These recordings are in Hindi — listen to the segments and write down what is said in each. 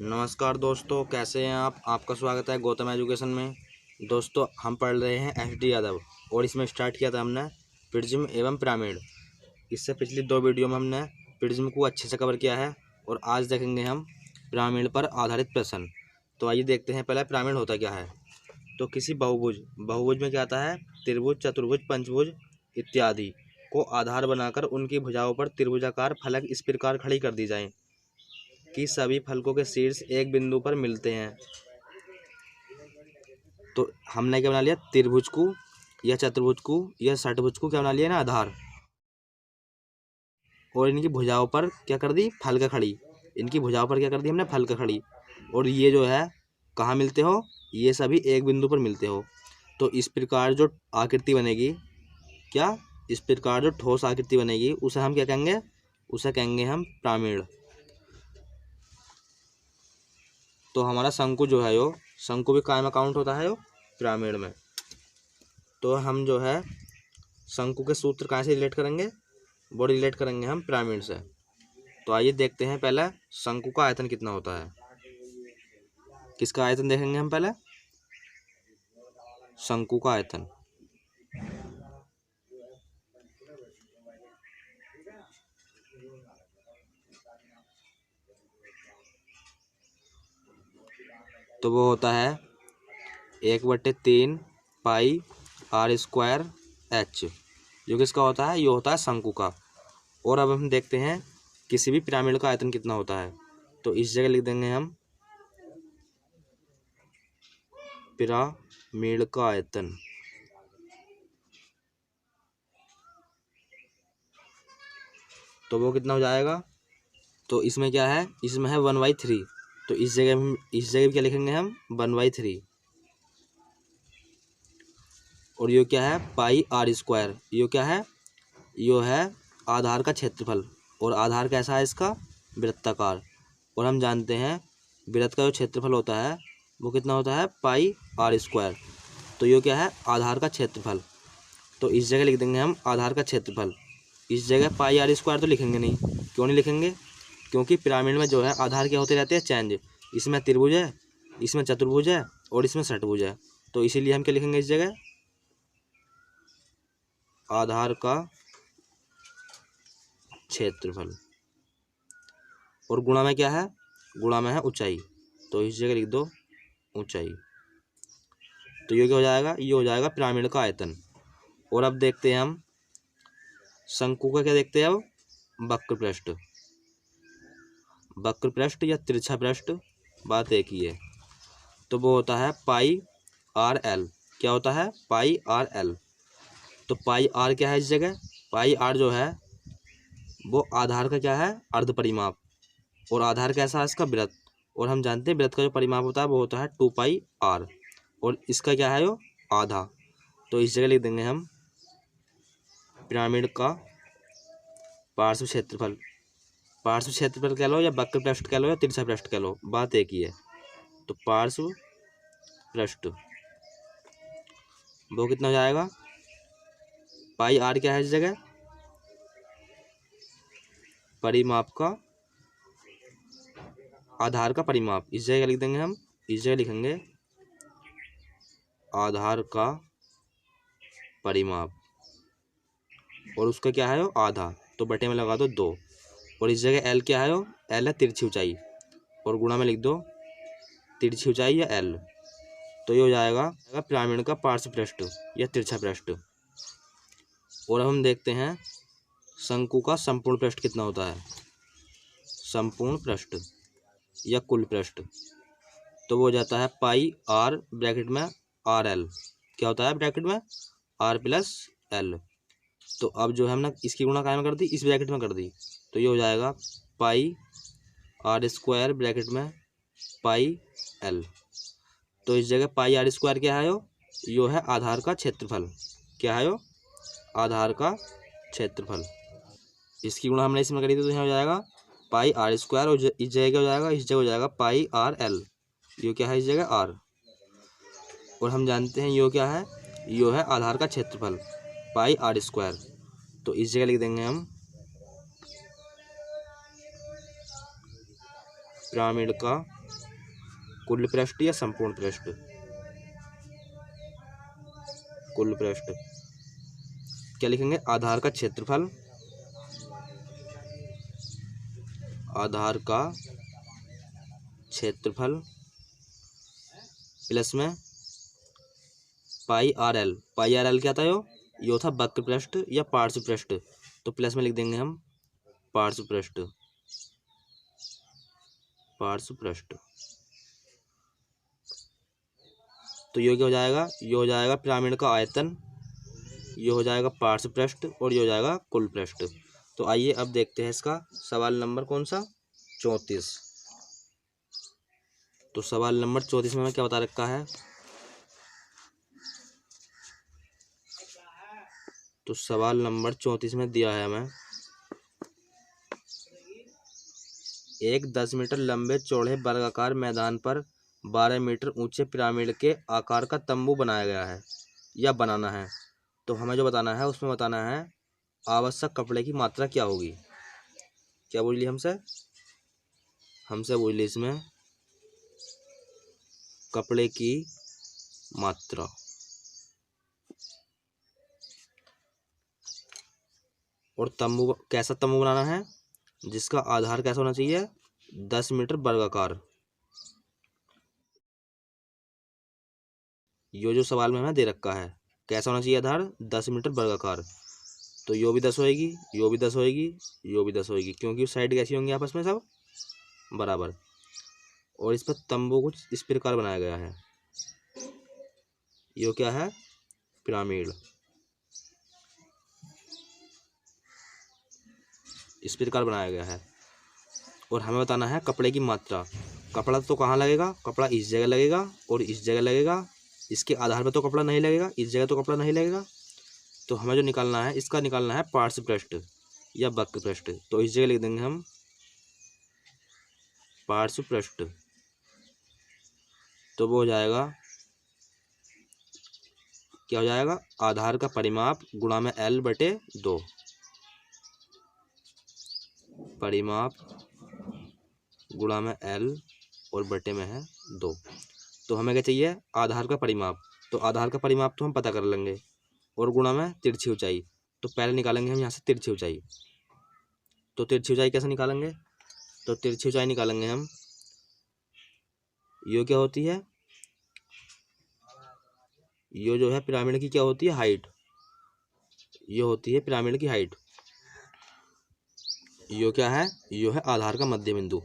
नमस्कार दोस्तों, कैसे हैं आप। आपका स्वागत है गौतम एजुकेशन में। दोस्तों, हम पढ़ रहे हैं एस.डी. यादव और इसमें स्टार्ट किया था हमने प्रिज्म एवं पिरामिड। इससे पिछली 2 वीडियो में हमने प्रिज्म को अच्छे से कवर किया है और आज देखेंगे हम पिरामिड पर आधारित प्रश्न। तो आइए देखते हैं पहले पिरामिड होता क्या है। तो किसी बहुभुज में क्या आता है, त्रिभुज, चतुर्भुज, पंचभुज इत्यादि को आधार बनाकर उनकी भुजाओं पर त्रिभुजाकार फलक इस प्रकार खड़ी कर दी जाए कि सभी फलकों के शीर्ष एक बिंदु पर मिलते हैं। तो हमने क्या बना लिया, त्रिभुज को या चतुर्भुज को या षटभुज को क्या बना लिया ना, आधार, और इनकी भुजाओं पर क्या कर दी, फलक खड़ी। इनकी भुजाओं पर क्या कर दी हमने, फलक खड़ी। और ये जो है कहाँ मिलते हो, ये सभी एक बिंदु पर मिलते हो। तो इस प्रकार जो आकृति बनेगी, क्या इस प्रकार जो ठोस आकृति बनेगी उसे हम क्या कहेंगे, उसे कहेंगे हम पिरामिड। तो हमारा शंकु जो है, यो शंकु भी काय में काउंट होता है, यो पिरामिड में। तो हम जो है शंकु के सूत्र कहाँ से रिलेट करेंगे, वो रिलेट करेंगे हम पिरामिड से। तो आइए देखते हैं पहले शंकु का आयतन कितना होता है। किसका आयतन देखेंगे हम पहले, शंकु का आयतन। तो वो होता है 1/3 पाई आर स्क्वायर एच, जो किसका होता है, ये होता है शंकु का। और अब हम देखते हैं किसी भी पिरामिड का आयतन कितना होता है। तो इस जगह लिख देंगे हम पिरामिड का आयतन। तो वो कितना हो जाएगा, तो इसमें क्या है, इसमें है 1/3। तो इस जगह क्या लिखेंगे हम, 1/3। और ये क्या है, पाई आर स्क्वायर। ये क्या है, ये है आधार का क्षेत्रफल। और आधार कैसा है इसका, वृत्ताकार। और हम जानते हैं वृत्त का जो क्षेत्रफल होता है वो कितना होता है, पाई आर स्क्वायर। तो ये क्या है, आधार का क्षेत्रफल। तो इस जगह लिख देंगे हम आधार का क्षेत्रफल। इस जगह पाई आर स्क्वायर तो लिखेंगे नहीं। क्यों नहीं लिखेंगे, क्योंकि पिरामिड में जो है आधार क्या होते रहते हैं, चेंज। इसमें त्रिभुज है, इसमें चतुर्भुज है और इसमें षटभुज है। तो इसीलिए हम क्या लिखेंगे इस जगह, आधार का क्षेत्रफल। और गुणा में क्या है, गुणा में है ऊंचाई। तो इस जगह लिख दो ऊंचाई। तो ये क्या हो जाएगा, ये हो जाएगा पिरामिड का आयतन। और अब देखते हैं हम शंकु का, क्या देखते हैं अब, वक्र पृष्ठ। वक्र पृष्ठ या तिरछा पृष्ठ, बात एक ही है। तो वो होता है पाई आर एल। क्या होता है, पाई आर एल। तो पाई आर क्या है इस जगह, पाई आर जो है वो आधार का क्या है, अर्ध परिमाप। और आधार कैसा है इसका, वृत्त। और हम जानते हैं वृत्त का जो परिमाप होता है वो होता है 2 पाई आर। और इसका क्या है, वो आधा। तो इस जगह लिख देंगे हम पिरामिड का पार्श्व क्षेत्रफल। पार्श्व क्षेत्रफल कह लो या वक्र पृष्ठ कह लो या तिरछा पृष्ठ कह लो, बात एक ही है। तो पार्श्व पृष्ठ वो कितना हो जाएगा, पाई आर क्या है इस जगह, परिमाप का, आधार का परिमाप। इस जगह लिख देंगे हम, इस जगह लिखेंगे आधार का परिमाप। और उसका क्या है, आधा। तो बटे में लगा दो 2। और इस जगह एल क्या है, एल है तिरछी ऊंचाई। और गुणा में लिख दो तिरछी ऊंचाई या एल। तो ये हो जाएगा पिरामिड का पार्श्व पृष्ठ या तिरछा पृष्ठ। और अब हम देखते हैं शंकु का संपूर्ण पृष्ठ कितना होता है, संपूर्ण पृष्ठ या कुल पृष्ठ। तो वो हो जाता है पाई आर ब्रैकेट में आर एल। क्या होता है ब्रैकेट में, आर प्लस एल। तो अब जो है हमने इसकी गुणा काय में कर दी, इस ब्रैकेट में कर दी। तो ये हो जाएगा पाई आर स्क्वायर ब्रैकेट में पाई एल। तो इस जगह पाई आर स्क्वायर क्या है, यो है आधार का क्षेत्रफल। क्या है, यो आधार का क्षेत्रफल। इसकी गुणा हमने इसमें करी थी, तो यहाँ हो जाएगा पाई आर स्क्वायर। और इस जगह क्या हो जाएगा, इस जगह हो जाएगा पाई आर एल। यो क्या है इस जगह आर। और हम जानते हैं यो क्या है, यो है आधार का क्षेत्रफल, पाई आर स्क्वायर। तो इस जगह लिख देंगे हम पिरामिड का कुल पृष्ठ या संपूर्ण पृष्ठ? कुल पृष्ठ। क्या लिखेंगे? आधार का क्षेत्रफल, आधार का क्षेत्रफल प्लस में पाई आर एल। पाई आर एल क्या था? यो था वक्र पृष्ठ या पार्श्व पृष्ठ, तो प्लस में लिख देंगे हम पार्श्व पृष्ठ, पार्श्व पृष्ठ। तो ये क्या हो जाएगा? ये हो जाएगा पिरामिड का आयतन, ये हो जाएगा पार्श्व पृष्ठ और ये हो जाएगा कुल पृष्ठ। तो आइए अब देखते हैं इसका सवाल नंबर कौन सा? 34। तो सवाल नंबर 34 में हमें क्या बता रखा है? तो सवाल नंबर 34 में दिया है हमें एक 10 मीटर लंबे चौड़े वर्गाकार मैदान पर 12 मीटर ऊंचे पिरामिड के आकार का तंबू बनाया गया है या बनाना है। तो हमें जो बताना है उसमें बताना है आवश्यक कपड़े की मात्रा क्या होगी। क्या बोल ली हमसे? हमसे बोल ली इसमें कपड़े की मात्रा। और तंबू कैसा तंबू बनाना है? जिसका आधार कैसा होना चाहिए? 10 मीटर वर्गाकार। यो जो सवाल में हमें दे रखा है कैसा होना चाहिए आधार? 10 मीटर वर्गाकार। तो यो भी 10 होएगी, यो भी 10 होएगी, यो भी 10 होएगी, क्योंकि साइड कैसी होंगी आपस में सब बराबर। और इस पर तंबू कुछ इस प्रकार बनाया गया है। यो क्या है? पिरामिड। इस प्रकार बनाया गया है। और हमें बताना है कपड़े की मात्रा। कपड़ा तो कहाँ लगेगा? कपड़ा इस जगह लगेगा और इस जगह लगेगा। इसके आधार पर तो कपड़ा नहीं लगेगा, इस जगह तो कपड़ा नहीं लगेगा। तो हमें जो निकालना है इसका निकालना है पार्श्व पृष्ठ या वक्र पृष्ठ। तो इस जगह लिख देंगे हम पार्श्व पृष्ठ। तो वो हो जाएगा, क्या हो जाएगा? आधार का परिमाप गुणा में L बटे 2। परिमाप गुणा में L और बटे में है 2। तो हमें क्या चाहिए? आधार का परिमाप। तो आधार का परिमाप तो हम पता कर लेंगे और गुणा में तिरछी ऊंचाई। तो पहले निकालेंगे हम यहाँ से तिरछी ऊंचाई। तो तिरछी ऊंचाई कैसे निकालेंगे? तो तिरछी ऊंचाई निकालेंगे हम, यो क्या होती है? यो जो है पिरामिड की क्या होती है? हाइट। यो होती है पिरामिड की हाइट। यो क्या है? यो है आधार का मध्य बिंदु।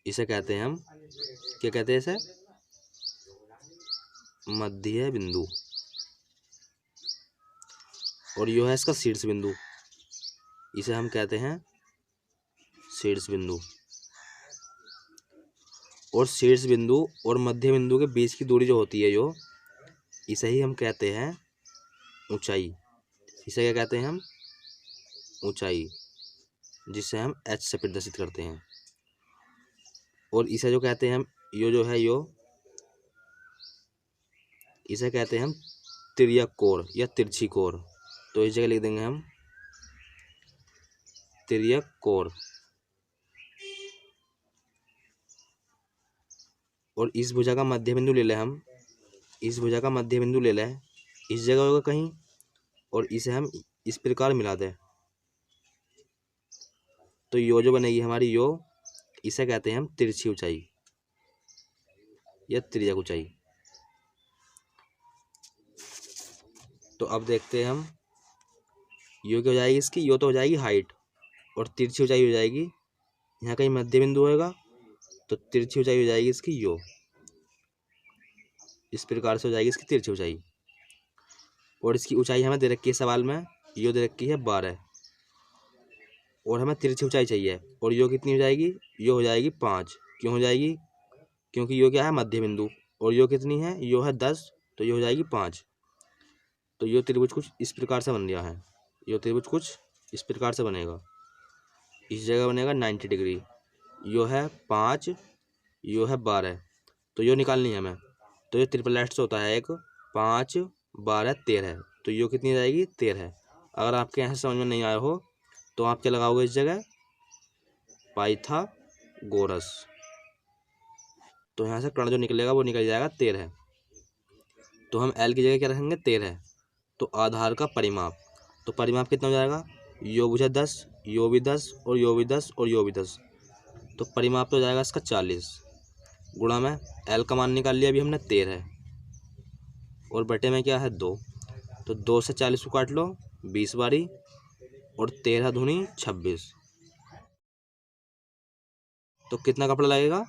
इसे कहते हैं हम, क्या कहते हैं इसे? मध्य बिंदु। और यो है इसका शीर्ष बिंदु, इसे हम कहते हैं शीर्ष बिंदु। और शीर्ष बिंदु और मध्य बिंदु के बीच की दूरी जो होती है यो, इसे ही हम कहते हैं ऊंचाई। इसे क्या कहते हैं हम? ऊंचाई, जिसे हम h से प्रदर्शित करते हैं। और इसे जो कहते हैं हम, यो जो है यो, इसे कहते हैं हम तिर्यक कोण या तिरछी कोण। तो इस जगह लिख देंगे हम तिर्यक कोण। और इस भुजा का मध्य बिंदु ले लें हम, इस भुजा का मध्य बिंदु ले लें, इस जगह होगा कहीं, और इसे हम इस प्रकार मिला दें। तो यो जो बनेगी हमारी यो, इसे कहते हैं हम तिरछी ऊंचाई या तिर्यक ऊंचाई। तो अब देखते हैं हम, यो क्या हो जाएगी इसकी? यो तो हो जाएगी हाइट और तिरछी ऊंचाई हो जाएगी, यहाँ कहीं मध्य बिंदु होएगा तो तिरछी ऊंचाई हो जाएगी इसकी यो। इस प्रकार से हो जाएगी इसकी तिरछी ऊंचाई। और इसकी ऊंचाई हमें दे रखी है सवाल में, यो दे रखी है 12 और हमें तिरछी ऊंचाई चाहिए। और यो कितनी हो जाएगी? यो हो जाएगी 5। क्यों हो जाएगी? क्योंकि यो क्या है? मध्य बिंदु। और यो कितनी है? यो है 10, तो यो हो जाएगी 5। तो यो त्रिभुज कुछ इस प्रकार से बन गया है। यो त्रिभुज कुछ इस प्रकार से बनेगा, इस जगह बनेगा 90 डिग्री। यो है 5, यो है 12, तो यो निकालनी है हमें। तो ये ट्रिपल लेफ्ट से होता है एक 5, 12, 13। तो यो कितनी जाएगी? 13। अगर आपके यहाँ से समझ में नहीं आया हो तो आप क्या लगाओगे इस जगह? पाइथागोरस। तो यहाँ से कर्ण जो निकलेगा वो निकल जाएगा 13। तो हम L की जगह क्या रखेंगे 13। तो आधार का परिमाप, तो परिमाप कितना हो जाएगा, यो भुजा 10, यो भी 10 और यो भी 10 और यो भी 10। तो परिमाप तो हो जाएगा इसका 40 गुणा में L का मान निकाल लिया अभी हमने 13 और बटे में क्या है 2। तो 2 से 40 को काट लो 20 बारी और 13 दूनी 26। तो कितना कपड़ा लगेगा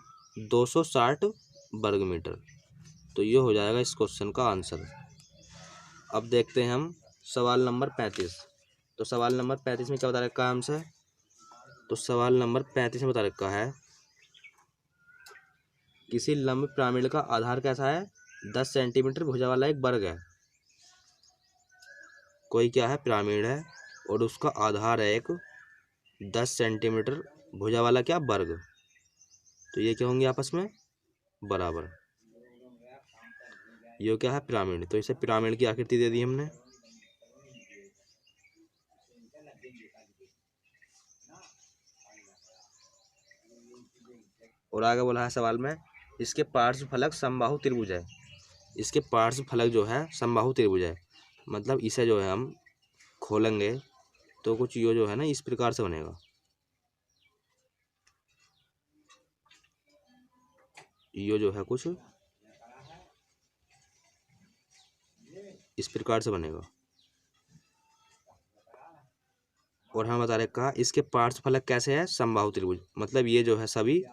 260 वर्ग मीटर। तो ये हो जाएगा इस क्वेश्चन का आंसर। अब देखते हैं हम सवाल नंबर 35। तो सवाल नंबर 35 में क्या बता रखा है हमसे, तो सवाल नंबर 35 में बता रखा है किसी लंब पिरामिड का आधार कैसा है, 10 सेंटीमीटर भुजा वाला एक वर्ग है। कोई क्या है पिरामिड है और उसका आधार है एक 10 सेंटीमीटर भुजा वाला क्या वर्ग। तो ये क्या होंगे आपस में बराबर। ये क्या है पिरामिड, तो इसे पिरामिड की आकृति दे दी हमने। और आगे बोला है सवाल में इसके पार्श्व फलक समबाहु त्रिभुज है। इसके पार्श्व फलक जो है समबाहु त्रिभुज है, मतलब इसे जो है हम खोलेंगे तो कुछ यो जो है ना इस प्रकार से बनेगा। यो जो है कुछ इस प्रकार से बनेगा। और हमें बता रखा इसके पार्श्व फलक कैसे है समबाहु त्रिभुज, मतलब ये जो है सभी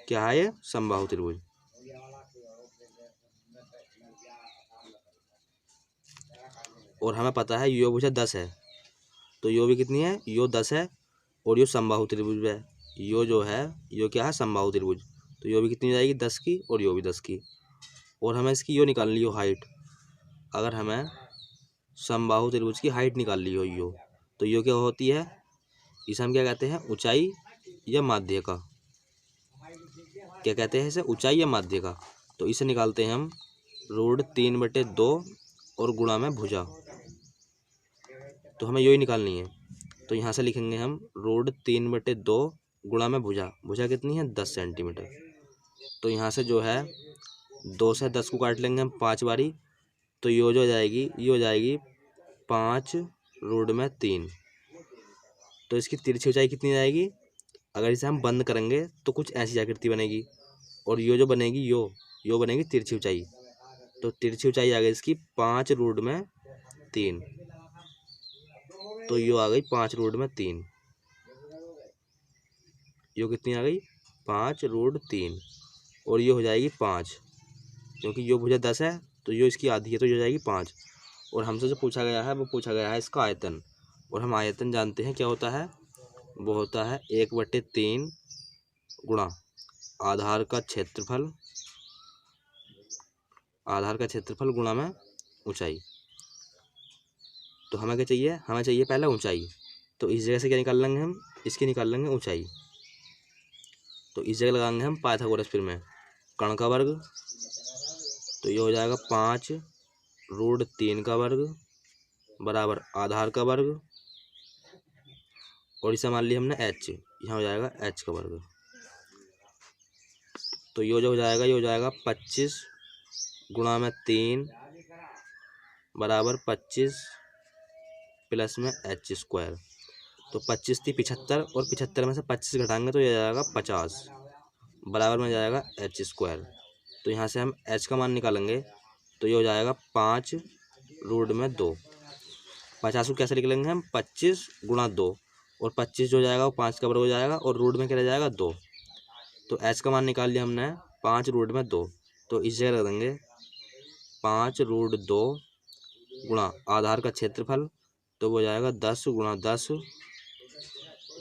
क्या है ये समबाहु त्रिभुज। और हमें पता है यो भुजा 10 है, तो यो भी कितनी है यो 10 है और यो समबाहु त्रिभुज है। यो जो है यो क्या है समबाहु त्रिभुज, तो यो भी कितनी हो जाएगी 10 की और यो भी 10 की। और हमें इसकी यो निकालनी हो हाइट, अगर हमें समबाहु त्रिभुज की हाइट निकाल ली हो यो, तो यो क्या होती है, इसे हम क्या कहते हैं ऊंचाई या माध्य का। क्या कहते हैं इसे ऊंचाई या माध्य का। तो इसे निकालते हैं हम √3/2 और गुणा में भुजा। तो हमें यो ही निकालनी है, तो यहाँ से लिखेंगे हम √3/2 गुणा में भुजा। भुजा कितनी है 10 सेंटीमीटर। तो यहाँ से जो है 2 से 10 को काट लेंगे हम 5 बारी, तो यो जो हो जाएगी ये हो जाएगी 5√3। तो इसकी तिरछी ऊंचाई कितनी जाएगी, अगर इसे हम बंद करेंगे तो कुछ ऐसी आकृति बनेगी और यो जो बनेगी यो बनेगी तिरछी ऊंचाई। तो तिरछी ऊंचाई आ गई इसकी 5√3। तो यो आ गई 5√3। यो कितनी आ गई 5√3 और ये हो जाएगी 5, क्योंकि यो भुजा 10 है तो यो इसकी आधी है तो ये हो जाएगी 5। और हमसे जो पूछा गया है वो पूछा गया है इसका आयतन, और हम आयतन जानते हैं क्या होता है, वो होता है 1/3 गुणा आधार का क्षेत्रफल गुणा में ऊंचाई। तो हमें क्या चाहिए, हमें चाहिए पहले ऊंचाई। तो इस जगह से क्या निकाल लेंगे हम, इसकी निकाल लेंगे ऊंचाई। तो इस जगह लगाएंगे हम पाइथागोरस प्रमेय, कर्ण का वर्ग। तो ये हो जाएगा 5√3 का वर्ग बराबर आधार का वर्ग, और इसे मान लिया हमने h, यहाँ हो जाएगा h का वर्ग। तो ये जो हो जाएगा ये हो जाएगा 25 गुणा में 3 बराबर 25 प्लस में h²। तो 25 थी 75 और 75 में से 25 घटाएंगे तो ये जाएगा 50 बराबर में जाएगा h²। तो यहाँ से हम h का मान निकालेंगे तो ये हो जाएगा 5√2। 50 को कैसे निकलेंगे हम 25 गुणा 2, और 25 जो जाएगा वो 5 का वर्ग हो जाएगा और रूट में क्या रह जाएगा 2। तो h का मान निकाल लिया हमने 5√2। तो इस जगह रख देंगे 5√2 गुणा आधार का क्षेत्रफल, तो वो जाएगा 10 गुणा 10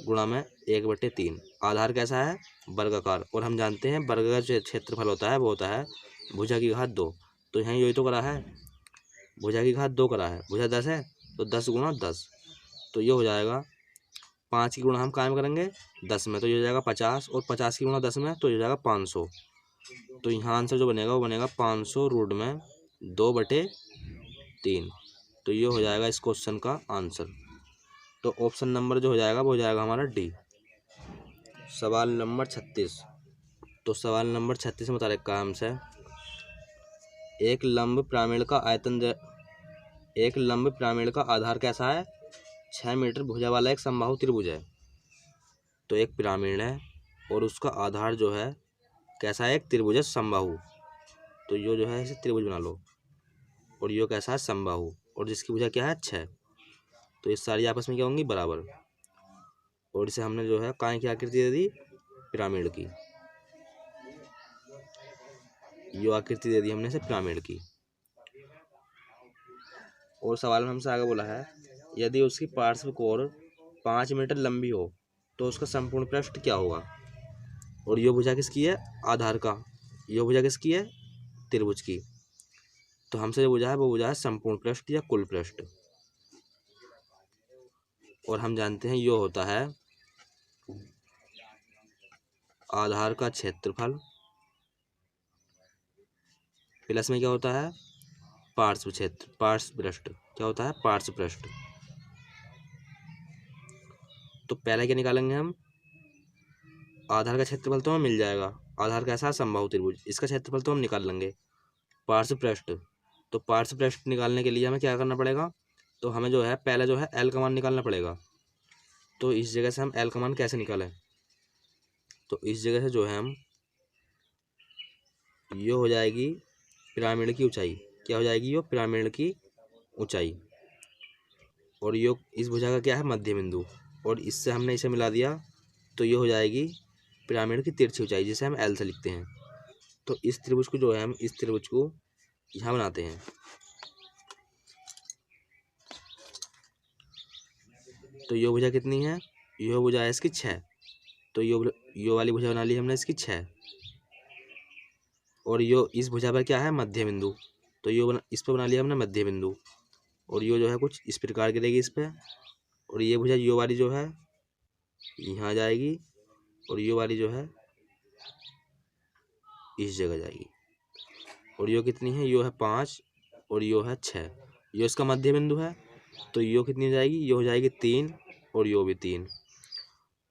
गुणा में 1/3। आधार कैसा है वर्गाकार, और हम जानते हैं वर्ग का जो क्षेत्रफल होता है वो होता है भुजा की घात 2। तो यहाँ यही तो करा है, भुजा की घात 2 करा है, भुजा 10 है तो 10 गुणा 10। तो ये हो जाएगा 5 की गुणा हम कायम करेंगे 10 में तो ये हो जाएगा 50, और 50 की गुणा 10 में तो ये हो जाएगा 500। तो यहाँ आंसर जो बनेगा वो बनेगा 500√2/3। तो ये हो जाएगा इस क्वेश्चन का आंसर। तो ऑप्शन नंबर जो हो जाएगा वो हो जाएगा हमारा डी। सवाल नंबर 36। तो सवाल नंबर 36 में बता रहे काम से एक लंब पिरामिड का एक लंब पिरामिड का आधार कैसा है? 6 मीटर भुजा वाला एक समबाहु त्रिभुज है। तो एक पिरामिड है और उसका आधार जो है कैसा है? एक त्रिभुज है समबाहु। तो यो जो है इसे त्रिभुज बना लो और यो कैसा है? समबाहु, और जिसकी भुजा क्या है? 6। तो ये सारी आपस में क्या होंगी? बराबर। और इसे हमने जो है काय की आकृति दे दी? पिरामिड की। यो आकृति दे दी हमने इसे पिरामिड की। और सवाल में हमसे आगे बोला है यदि उसकी पार्श्व कोण 5 मीटर लंबी हो तो उसका संपूर्ण पृष्ठ क्या होगा? और यो भुजा किसकी है? आधार का। यो भुजा किसकी है? त्रिभुज की। तो हमसे जो भुजा है वो भुजा है संपूर्ण पृष्ठ या कुल पृष्ठ। और हम जानते हैं यो होता है आधार का क्षेत्रफल प्लस में क्या होता है? पार्श्व क्षेत्र, पार्श्व पृष्ठ। क्या होता है? पार्श्व पृष्ठ। तो पहले क्या निकालेंगे हम? आधार का क्षेत्रफल तो हमें मिल जाएगा। आधार कैसा है? समबाहु त्रिभुज। इसका क्षेत्रफल तो हम निकाल लेंगे। पार्श्व पृष्ठ, तो पार्श्व पृष्ठ निकालने के लिए हमें क्या करना पड़ेगा? तो हमें जो है पहले जो है एल का मान निकालना पड़ेगा। तो इस जगह से हम एल का मान कैसे निकालें? तो इस जगह से जो है हम यो हो जाएगी पिरामिड की ऊंचाई। क्या हो जाएगी? यो पिरामिड की ऊंचाई। और यो इस भुजा का क्या है? मध्य बिंदु। और इससे हमने इसे मिला दिया तो ये हो जाएगी पिरामिड की तिरछी ऊंचाई, जिसे हम एल से लिखते हैं। तो इस त्रिभुज को जो है हम इस त्रिभुज को यहाँ बनाते हैं। तो यो भुजा कितनी है? यो भुजा है इसकी 6। तो यो वाली भुजा बना ली हमने इसकी 6। और यो इस भुजा पर क्या है? मध्य बिंदु। तो इस पर बना लिया हमने मध्य बिंदु। और यो जो है कुछ इस प्रकार गिरेगी इस पर। और ये भुजा यो वाली जो है यहाँ जाएगी और यो वाली जो है इस जगह जाएगी। और यो कितनी है? यो है 5 और यो है 6। यो इसका मध्य बिंदु है। तो यो कितनी हो जाएगी? यो हो जाएगी 3 और यो भी 3।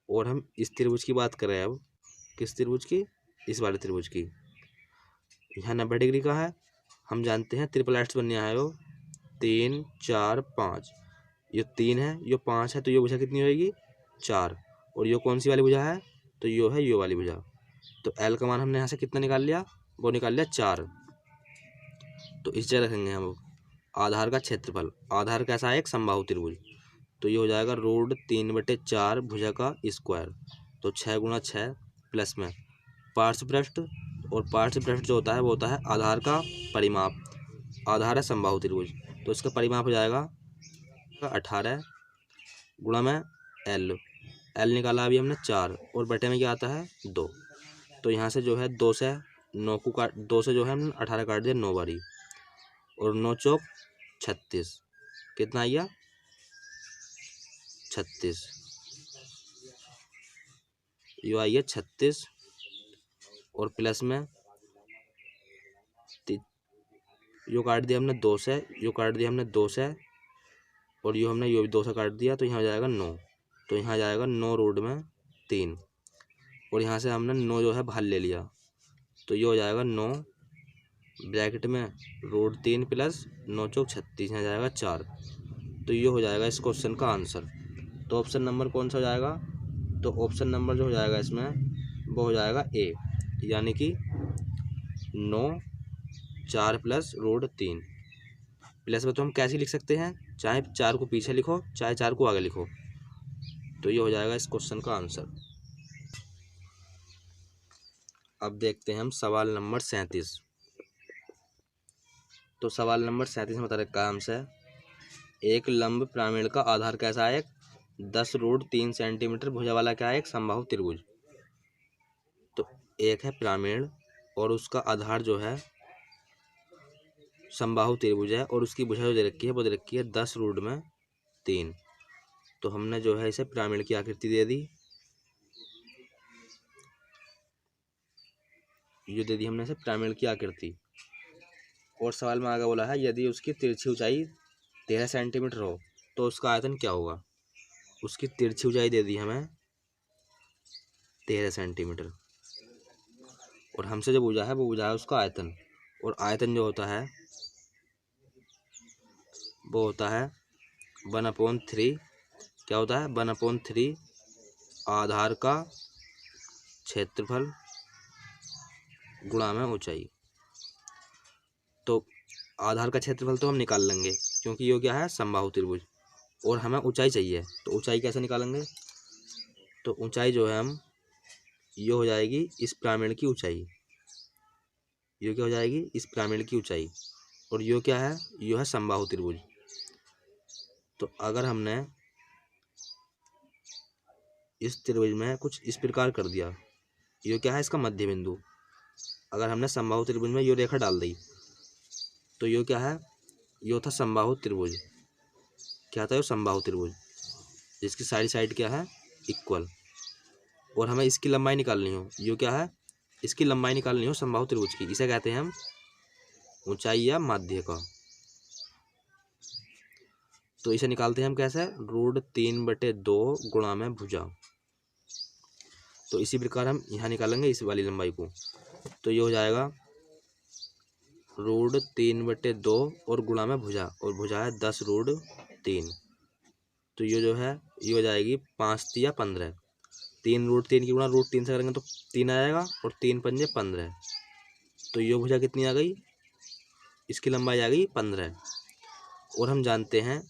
और हम इस त्रिभुज की बात करें अब। किस त्रिभुज की? इस वाले त्रिभुज की। यहाँ 90 डिग्री का है। हम जानते हैं ट्रिपल हेड्स बनने आए हो 3 4 5। ये 3 है, यो 5 है, तो यो भुजा कितनी होगी? 4। और यो कौन सी वाली भुजा है? तो यो है यो वाली भुजा। तो एल का मान हमने यहाँ से कितना निकाल लिया? वो निकाल लिया 4। तो इस जगह रखेंगे हम आधार का क्षेत्रफल। आधार कैसा है? एक समबाहु त्रिभुज। तो ये हो जाएगा √3/4 भुजा का स्क्वायर। तो 6 × 6 प्लस में पार्श्व पृष्ठ, और पार्श्व पृष्ठ जो होता है वो होता है आधार का परिमाप। आधार है समबाहु त्रिभुज, तो इसका परिमाप हो जाएगा 18 गुणा में एल। एल निकाला अभी हमने 4 और बटे में क्या आता है? 2। तो यहाँ से जो है 2 से 9 को काट, 2 से जो है हमने 18 काट दिया 9 बारी। और 9 चौक 36। कितना आया? 36। यो आई है 36 और प्लस में यो काट दिया हमने 2 से, यो काट दिया हमने 2 से, और यो हमने यो भी 2 से काट दिया। तो यहाँ जाएगा 9। तो यहाँ जाएगा 9√3। और यहाँ से हमने 9 जो है बाहर ले लिया। तो ये हो जाएगा 9 ब्रैकेट में √3 प्लस 9 चौक 36। यहाँ जाएगा 4। तो ये हो जाएगा इस क्वेश्चन का आंसर। तो ऑप्शन नंबर कौन सा हो जाएगा? तो ऑप्शन नंबर जो हो जाएगा इसमें वो हो जाएगा ए, यानी कि 9 4 प्लस √3। प्लस में तो हम कैसे लिख सकते हैं? चाहे 4 को पीछे लिखो चाहे 4 को आगे लिखो। तो ये हो जाएगा इस क्वेश्चन का आंसर। अब देखते हैं हम सवाल नंबर 37। तो सवाल नंबर 37 में बता रहे काम से एक लंब पिरामिड का आधार कैसा है? 10√3 सेंटीमीटर भुजा वाला क्या है? एक समबाहु त्रिभुज। तो एक है पिरामिड और उसका आधार जो है समबाहु त्रिभुज है, और उसकी भुजा जो दे रखी है वो दे रखी है 10√3। तो हमने जो है इसे पिरामिड की आकृति दे दी। ये दे दी हमने इसे पिरामिड की आकृति। और सवाल में आगे बोला है यदि उसकी तिरछी ऊंचाई 13 सेंटीमीटर हो तो उसका आयतन क्या होगा? उसकी तिरछी ऊंचाई दे दी हमें 13 सेंटीमीटर। और हमसे जो पूछा है वो पूछा है उसका आयतन, और आयतन जो होता है वो होता है 1/3। क्या होता है? 1/3 आधार का क्षेत्रफल गुणा में ऊंचाई। तो आधार का क्षेत्रफल तो हम निकाल लेंगे क्योंकि ये क्या है? समबाहु त्रिभुज, और हमें ऊंचाई चाहिए। तो ऊंचाई कैसे निकालेंगे? तो ऊंचाई जो है हम ये हो जाएगी इस पिरामिड की ऊंचाई। ये क्या हो जाएगी? इस पिरामिड की ऊंचाई। और ये क्या है? ये है समबाहु त्रिभुज। तो अगर हमने इस त्रिभुज में कुछ इस प्रकार कर दिया, ये क्या है? इसका मध्य बिंदु। अगर हमने समबाहु त्रिभुज में ये रेखा डाल दी तो ये क्या है? ये था समबाहु त्रिभुज। क्या था? ये समबाहु त्रिभुज जिसकी साइड क्या है? इक्वल। और हमें इसकी लंबाई निकालनी हो, ये क्या है? इसकी लंबाई निकालनी हो समबाहु त्रिभुज की। इसे कहते हैं हम ऊंचाई या माध्य का। तो इसे निकालते हैं हम कैसे? √3/2 गुणा में भुजा। तो इसी प्रकार हम यहाँ निकालेंगे इस वाली लंबाई को। तो ये हो जाएगा √3/2 और गुणा में भुजा, और भुजा है 10√3। तो ये जो है ये हो जाएगी 5 तिया 15। 3√3 की गुणा √3 से करेंगे तो 3 आ जाएगा, और 3 पंजे 15। तो ये भुजा कितनी आ गई? इसकी लंबाई आ गई 15। और हम जानते हैं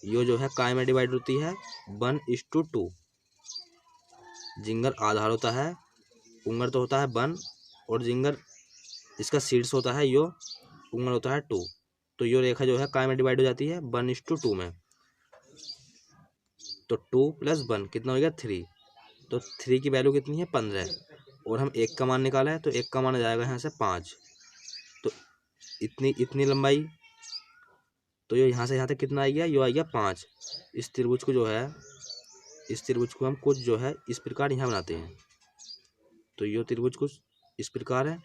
ये जो है काय में डिवाइड होती है? 1:2। जिंगर आधार होता है, उंगर तो होता है 1, और जिंगर इसका शीर्ष होता है यो, उंगर होता है 2। तो यो रेखा जो है काय में डिवाइड हो जाती है? 1:2 में। तो 2 + 1 कितना हो गया? 3। तो 3 की वैल्यू कितनी है? 15। और हम 1 का मान निकाला है तो 1 का मान आ जाएगा यहाँ से 5। तो इतनी लंबाई। तो ये यहाँ से यहाँ तक कितना आ गया? ये आ गया 5। इस त्रिभुज को जो है, इस त्रिभुज को हम कुछ जो है इस प्रकार यहाँ बनाते हैं। तो ये त्रिभुज कुछ इस प्रकार है।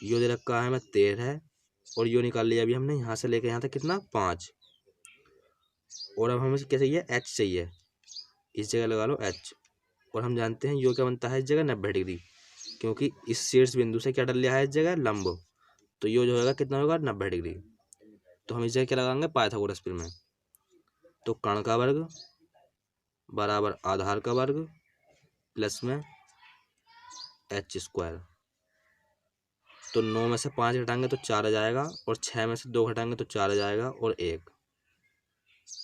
यो दे रखा है हमें 13 है, और यो निकाल लिया अभी हमने यहाँ से लेकर यहाँ तक कितना? 5। और अब हमें क्या चाहिए? h चाहिए। इस जगह लगा लो h। और हम जानते हैं यो क्या बनता है इस जगह? 90 डिग्री, क्योंकि इस शीर्ष बिंदु से क्या डल लिया है इस जगह? लंब। तो यो जो होगा कितना होगा? 90 डिग्री। तो हम इस जगह क्या लगाएंगे? पाइथागोरस प्रमेय। तो कर्ण का वर्ग बराबर आधार का वर्ग प्लस में h²। तो 9 में से 5 घटाएंगे तो 4 आ जाएगा, और 6 में से 2 घटाएंगे तो 4 आ जाएगा, और 1।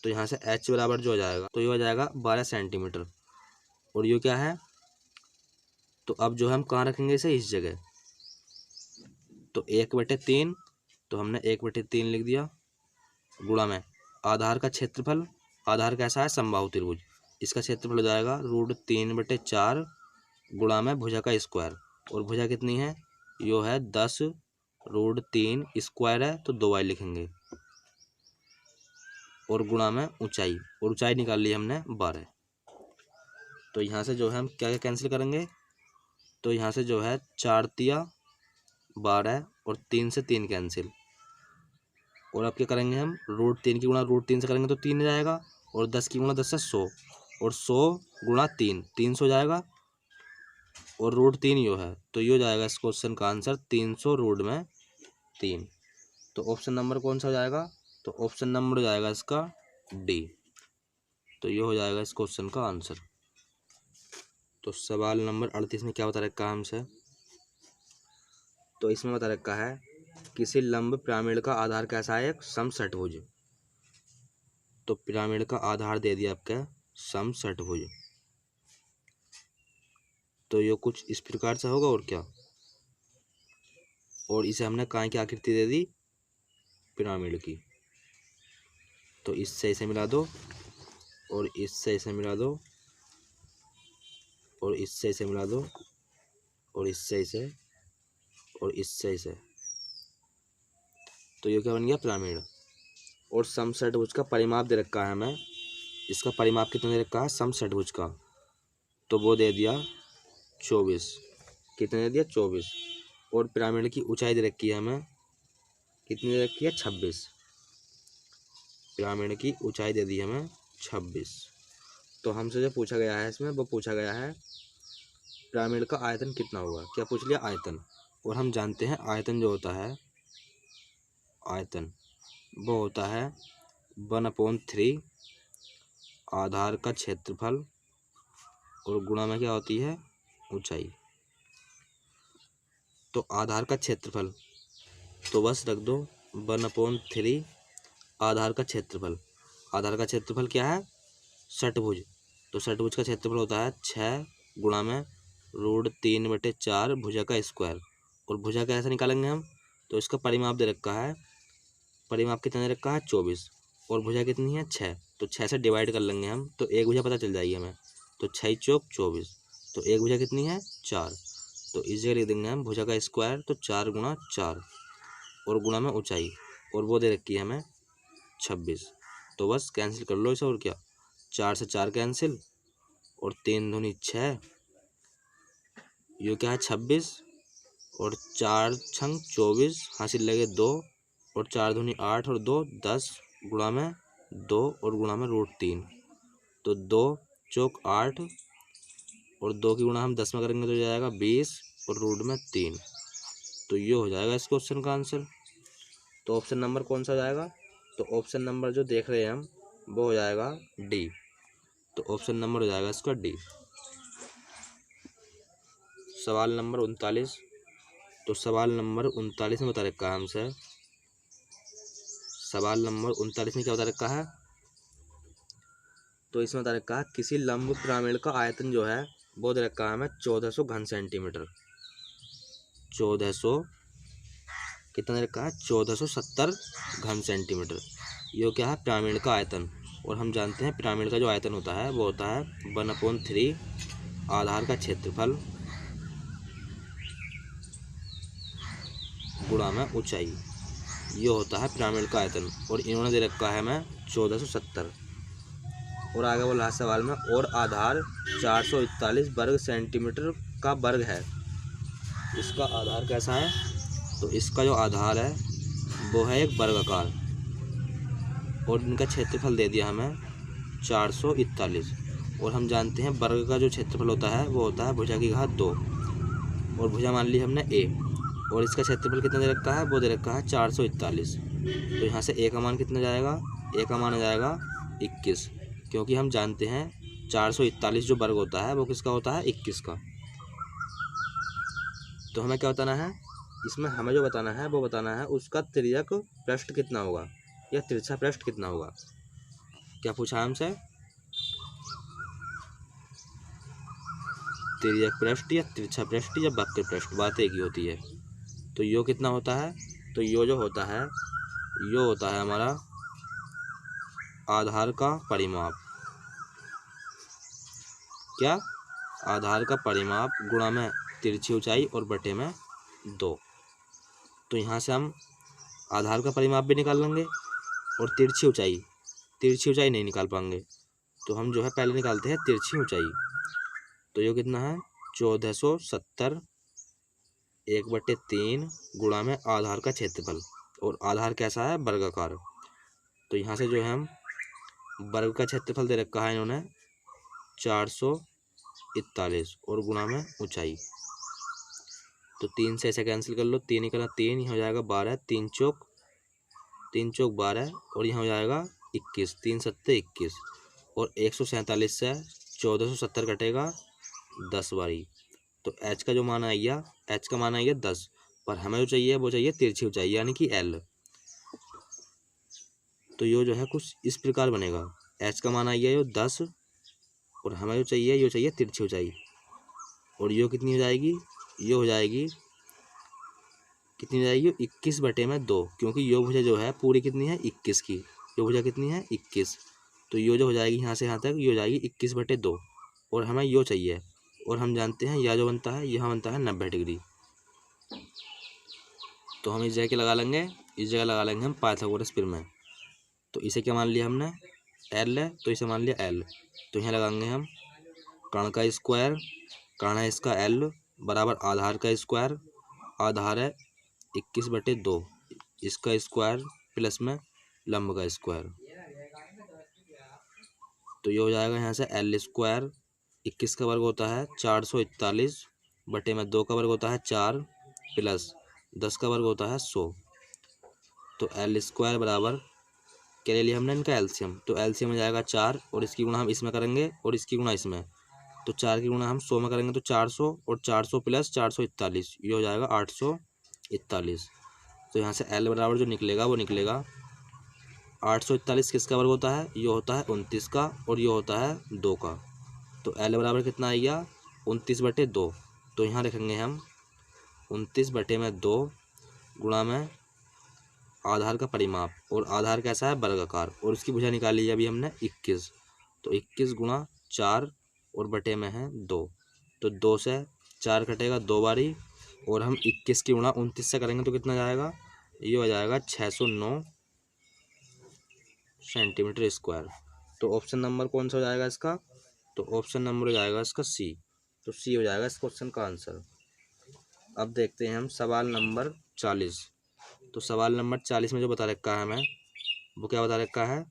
तो यहाँ से h बराबर जो हो जाएगा तो ये हो जाएगा 12 सेंटीमीटर। और ये क्या है? तो अब जो हम कहाँ रखेंगे इसे? इस जगह। तो 1/3, तो हमने 1/3 लिख दिया, गुणा में आधार का क्षेत्रफल। आधार कैसा है? समबाहु त्रिभुज। इसका क्षेत्रफल हो जाएगा √3/4 गुणा में भुजा का स्क्वायर। और भुजा कितनी है? यो है 10√3 स्क्वायर है तो 2 y लिखेंगे, और गुणा में ऊंचाई। और ऊंचाई निकाल ली हमने 12। तो यहाँ से जो है हम क्या क्या कैंसिल करेंगे? तो यहाँ से जो है 4 तिया 12, और 3 से 3 कैंसिल। और अब क्या करेंगे हम? √3 की गुणा √3 से करेंगे तो 3 आ जाएगा, और 10 की गुणा 10 से 100, और 100 गुणा 3 300 जाएगा, और √3 यो है। तो ये हो जाएगा इस क्वेश्चन का आंसर 300√3। तो ऑप्शन नंबर कौन सा हो जाएगा? तो ऑप्शन नंबर हो जाएगा इसका डी। तो ये हो जाएगा इस क्वेश्चन का आंसर। तो सवाल नंबर 38 में क्या बता रखा है हमसे? तो इसमें बता रखा है किसी लंब पिरामिड का आधार कैसा है? एक समषटभुज। तो पिरामिड का आधार दे दिया आपका समषटभुज। तो ये कुछ इस प्रकार से होगा, और क्या? और इसे हमने काय की आकृति दे दी? पिरामिड की। तो इससे इसे मिला दो, और इससे इसे मिला दो, और इससे इसे मिला दो, और इससे इसे, और इससे इसे। तो ये क्या बन गया? पिरामिड। और समषटभुज का परिमाप दे रखा है हमें। इसका परिमाप कितना दे रखा है समषटभुज का? तो वो दे दिया 24। कितने दे दिया? 24। और पिरामिड की ऊंचाई दे रखी है हमें, कितनी दे रखी है? 26। पिरामिड की ऊंचाई दे दी हमें 26। तो हमसे जो पूछा गया है इसमें वो पूछा गया है पिरामिड का आयतन कितना होगा, क्या पूछ लिया, आयतन। और हम जानते हैं आयतन जो होता है, आयतन वो होता है 1/3 आधार का क्षेत्रफल और गुणा में क्या होती है, ऊंचाई। तो आधार का क्षेत्रफल तो बस रख दो 1/3 आधार का क्षेत्रफल। आधार का क्षेत्रफल क्या है, षटभुज। तो षटभुज का क्षेत्रफल होता है 6 गुणा में √3/4 भुजा का स्क्वायर। और भुजा कैसे निकालेंगे हम, तो इसका परिमाप दे रखा है, परिमाप कितना दे रखा है 24, और भुजा कितनी है 6, तो 6 से डिवाइड कर लेंगे हम, तो एक भुजा पता चल जाएगी हमें। तो 6 चौक 24, तो एक भुजा कितनी है 4, तो इस जगह लिख देंगे हम भुजा का स्क्वायर, तो 4 गुणा 4 और गुणा में ऊंचाई, और वो दे रखी है हमें 26। तो बस कैंसिल कर लो इसे, और क्या, 4 से 4 कैंसिल, और 3 दूनी 6, ये क्या है 26, और 4 छंग 24, हासिल लगे 2, और 4 दूनी 8 और 2 10 गुणा में 2 और गुणा में √3, तो 2 चौक 8 और 2 की गुणा हम 10 में करेंगे तो हो जाएगा 20 और रूट में 3। तो ये हो जाएगा इस क्वेश्चन का आंसर। तो ऑप्शन नंबर कौन सा हो जाएगा, तो ऑप्शन नंबर जो देख रहे हैं हम वो हो जाएगा डी। तो ऑप्शन नंबर हो जाएगा इसका डी। सवाल नंबर 39। तो सवाल नंबर 39 में बता रखा है हमसे, सवाल नंबर 39 में क्या बता रखा है, तो इसमें बता रखा है किसी लंब पिरामिड का आयतन जो है वो दे रखा है हमें 1400 घन सेंटीमीटर। 1400 कितना दे रखा है, 1470 घन सेंटीमीटर। ये क्या है, पिरामिड का आयतन। और हम जानते हैं पिरामिड का जो आयतन होता है वो होता है 1/3 आधार का क्षेत्रफल गुणा में ऊंचाई, ये होता है पिरामिड का आयतन। और इन्होंने दे रखा है हमें 1470। और आगे बोला है सवाल में, और आधार 441 वर्ग सेंटीमीटर का वर्ग है। इसका आधार कैसा है, तो इसका जो आधार है वो है एक वर्गाकार, और इनका क्षेत्रफल दे दिया हमें 441। और हम जानते हैं वर्ग का जो क्षेत्रफल होता है वो होता है भुजा की घात 2, और भुजा मान ली हमने a, और इसका क्षेत्रफल कितना दे रखा है, वो दे रखा है 441। तो यहाँ से a का मान कितना जाएगा, a का मान हो जाएगा 21, क्योंकि हम जानते हैं 441 जो वर्ग होता है वो किसका होता है, 21 का। तो हमें क्या बताना है, इसमें हमें जो बताना है वो बताना है उसका तिर्यक पृष्ठ कितना होगा या तिरछा पृष्ठ कितना होगा। क्या पूछा है हमसे, तिर्यक पृष्ठ या तिरछा पृष्ठ या वक्र पृष्ठ, बात एक ही होती है। तो यो कितना होता है, तो यो जो होता है यो होता है हमारा आधार का परिमाप, क्या, आधार का परिमाप गुणा में तिरछी ऊंचाई और बटे में 2। तो यहाँ से हम आधार का परिमाप भी निकाल लेंगे और तिरछी ऊंचाई नहीं निकाल पाएंगे, तो हम जो है पहले निकालते हैं तिरछी ऊंचाई। तो ये कितना है 1470 1/3 गुणा में आधार का क्षेत्रफल, और आधार कैसा है, वर्गाकार। तो यहाँ से जो है हम वर्ग का क्षेत्रफल दे रखा है इन्होंने 441 और गुणा में ऊंचाई। तो 3 से ऐसे कैंसिल कर लो, 3 निकला 3, यहाँ हो जाएगा 12, 3 चौक 12 और यहाँ हो जाएगा 21, 3 सत्ते 21, और 147 से 1470 कटेगा 10 बारी। तो एच का जो मान आएगा, एच का मान आएगा 10, पर हमें जो चाहिए वो चाहिए तिरछी ऊंचाई यानी कि एल। तो ये जो है कुछ इस प्रकार बनेगा, एच का मान आएगा ये 10, और हमें जो चाहिए ये चाहिए तिरछी ऊंचाई, और ये कितनी हो जाएगी, ये हो जाएगी कितनी हो जाएगी 21/2, क्योंकि यो भुजा जो है पूरी कितनी है 21 की, यो भुजा कितनी है 21। तो यो जो हो जाएगी यहाँ से यहाँ तक ये हो जाएगी 21/2, और हमें यो चाहिए, और हम जानते हैं यह जो बनता है यहाँ बनता है 90 डिग्री। तो हम इस जगह के लगा लेंगे, इस जगह लगा लेंगे हम पाइथागोरस प्रमेय। तो इसे क्या मान लिया हमने, एल है, तो इसे मान लिया एल। तो यहाँ लगाएंगे हम कर्ण का स्क्वायर, कर्ण है इसका एल बराबर आधार का स्क्वायर, आधार है 21/2, इसका स्क्वायर प्लस में लंब का स्क्वायर। तो ये हो जाएगा यहाँ से एल स्क्वायर 21 का वर्ग होता है 441 बटे में 2 का वर्ग होता है 4 प्लस 10 का वर्ग होता है 100। तो एल स्क्वायर बराबर क्या ले लिया हमने इनका एलसीएम, तो एलसीएम में जाएगा 4 और इसकी गुणा हम इसमें करेंगे और इसकी गुणा इसमें, तो 4 की गुणा हम 100 में करेंगे तो 400 और 400 प्लस 441 ये हो जाएगा 841। तो यहाँ से एल बराबर जो निकलेगा वो निकलेगा 841 किसका वर्ग होता है, ये होता है 29 का और ये होता है 2 का। तो एल बराबर कितना आ गया 29 बटे 2। तो यहाँ लिखेंगे हम 29 बटे में 2 गुणा में आधार का परिमाप और आधार कैसा है वर्गाकार और उसकी भुजा निकाली है अभी हमने 21। तो 21 गुणा 4 और बटे में है 2, तो 2 से 4 कटेगा 2 बारी और हम 21 की गुणा 29 से करेंगे तो कितना जाएगा, ये हो जाएगा 609 सेंटीमीटर स्क्वायर। तो ऑप्शन नंबर कौन सा हो जाएगा इसका, तो ऑप्शन नंबर हो जाएगा इसका सी। तो सी हो जाएगा इस क्वेश्चन का आंसर। अब देखते हैं हम सवाल नंबर 40। तो सवाल नंबर 40 में जो बता रखा है हमें वो क्या बता रखा है,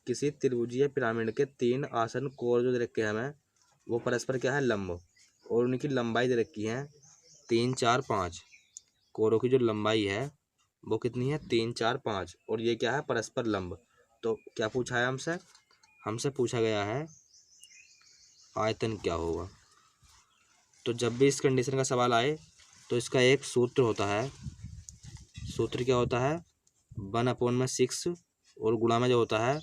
किसी त्रिभुजीय पिरामिड के 3 आसन कोण जो दे रखे हैं हमें वो परस्पर क्या है लंब और उनकी लंबाई दे रखी है 3 4 5। कोणों की जो लंबाई है वो कितनी है 3 4 5 और ये क्या है परस्पर लंब। तो क्या पूछा है हमसे, हमसे पूछा गया है आयतन क्या होगा। तो जब भी इस कंडीशन का सवाल आए तो इसका एक सूत्र होता है, सूत्र क्या होता है 1/6 और गुणा में जो होता है,